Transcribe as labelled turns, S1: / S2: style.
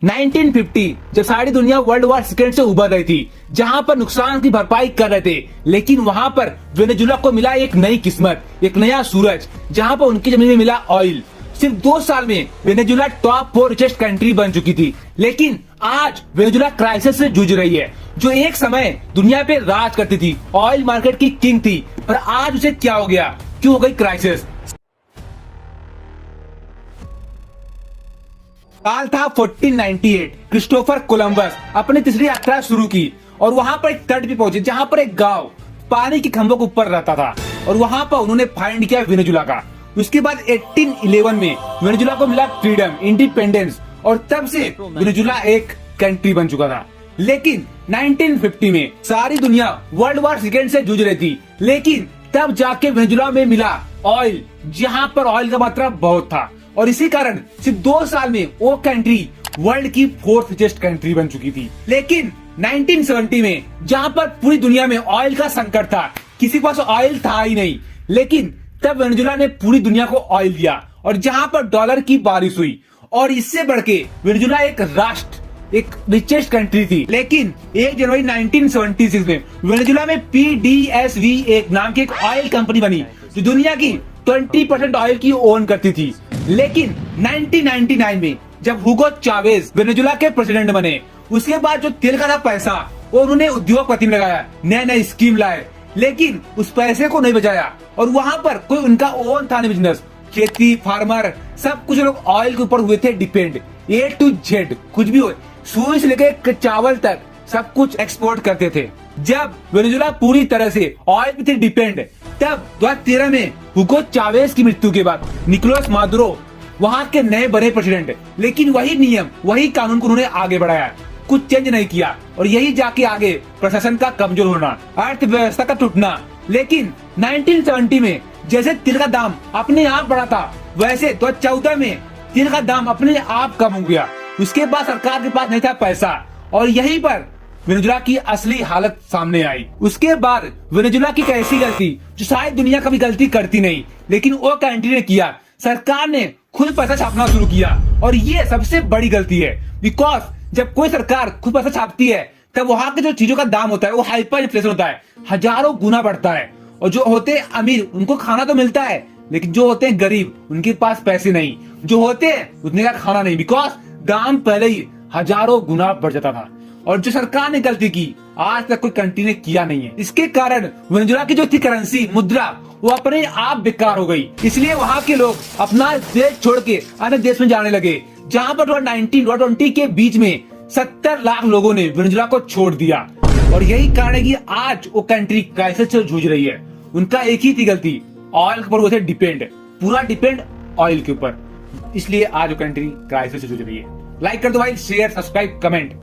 S1: 1950 जब सारी दुनिया वर्ल्ड वॉर सेकेंड से उभर रही थी, जहां पर नुकसान की भरपाई कर रहे थे, लेकिन वहां पर वेनेजुला को मिला एक नई किस्मत, एक नया सूरज, जहां पर उनकी जमीन में मिला ऑयल। सिर्फ 2 साल में वेनेजुला टॉप 4 रिचेस्ट कंट्री बन चुकी थी। लेकिन आज वेनेजुला क्राइसिस से जूझ रही है, जो एक समय दुनिया पे राज करती थी, ऑयल मार्केट की किंग थी, पर आज उसे क्या हो गया, क्यों हो गई क्राइसिस। साल था 1498। क्रिस्टोफर कोलंबस अपनी तीसरी यात्रा शुरू की और वहां पर एक तट पे पहुंचे, जहां पर एक गांव पानी के खंभों के ऊपर रहता था, और वहां पर उन्होंने फाइंड किया वेनेजुला का। उसके बाद 1811 में वेनेजुला को मिला फ्रीडम, इंडिपेंडेंस, और तब से वेनेजुला एक कंट्री बन चुका था। लेकिन 1950 में सारी दुनिया वर्ल्ड वॉर सेकेंड से जूझ रही थी, लेकिन तब जाके वेनेजुला में मिला ऑयल, जहां पर ऑयल का मात्रा बहुत था, और इसी कारण सिर्फ 2 साल में वो कंट्री वर्ल्ड की 4th रिचेस्ट कंट्री बन चुकी थी। लेकिन 1970 में जहां पर पूरी दुनिया में ऑयल का संकट था, किसी के पास ऑयल था ही नहीं, लेकिन तब वेनेजुला ने पूरी दुनिया को ऑयल दिया, और जहां पर डॉलर की बारिश हुई, और इससे बढ़ के वेनेजुला एक राष्ट्र, एक रिचेस्ट कंट्री थी। लेकिन 1 जनवरी 1976 में वेनेजुला में PDSV नाम की एक ऑयल कंपनी बनी, जो दुनिया की 20% ऑयल की ओन करती थी। लेकिन 1999 में जब हुगो चावेज वेनेजुला के प्रेसिडेंट बने, उसके बाद जो तेल का था पैसा, वो उन्होंने उद्योगपति में लगाया, नए नए स्कीम लाए, लेकिन उस पैसे को नहीं बचाया, और वहां पर कोई उनका ओन था नहीं बिजनेस। खेती, फार्मर, सब कुछ लोग ऑयल के ऊपर हुए थे डिपेंड। A to Z कुछ भी हो, सुई से लेकर चावल तक सब कुछ एक्सपोर्ट करते थे। जब वेनेजुला पूरी तरह से ऑयल पे थे डिपेंड, तब 2013 में हुगो चावेज की मृत्यु के बाद निकोलस मादुरो वहां के नए बने प्रेसिडेंट, लेकिन वही नियम, वही कानून को उन्होंने आगे बढ़ाया, कुछ चेंज नहीं किया, और यही जाके आगे प्रशासन का कमजोर होना, अर्थव्यवस्था का टूटना। लेकिन 1970 में जैसे तेल का दाम अपने आप बढ़ा था, वैसे 2014 में तेल का दाम अपने आप कम हो गया। उसके बाद सरकार के पास नहीं था पैसा, और यहीं पर वेनेजुला की असली हालत सामने आई। उसके बाद वेनेजुला की कैसी गलती, जो शायद दुनिया कभी गलती करती नहीं, लेकिन वो कंट्री ने किया, सरकार ने खुद पैसा छापना शुरू किया, और ये सबसे बड़ी गलती है। बिकॉज जब कोई सरकार खुद पैसा छापती है, तब वहां के जो चीजों का दाम होता है वो हाइपर इन्फ्लेशन होता है, हजारों गुना बढ़ता है, और जो होते हैं अमीर उनको खाना तो मिलता है, लेकिन जो होते हैं गरीब उनके पास पैसे नहीं, जो होते हैं उतने का खाना नहीं, बिकॉज दाम पहले ही हजारों गुना बढ़ जाता था। और जो सरकार ने गलती की, आज तक कोई कंट्री ने किया नहीं है। इसके कारण वेनेजुला की जो थी करेंसी, मुद्रा, वो अपने आप बेकार हो गई। इसलिए वहाँ के लोग अपना देश छोड़ के अन्य देश में जाने लगे, जहाँ पर 2019-2020 के बीच में 70 लाख लोगों ने वेनेजुला को छोड़ दिया। और यही कारण है कि आज वो कंट्री क्राइसिस से जूझ रही है। उनका एक ही थी गलती, ऑयल के ऊपर वो थे डिपेंड, पूरा डिपेंड ऑयल के ऊपर, इसलिए आज वो कंट्री क्राइसिस से जूझ रही है। लाइक कर दो भाई, शेयर, सब्सक्राइब, कमेंट।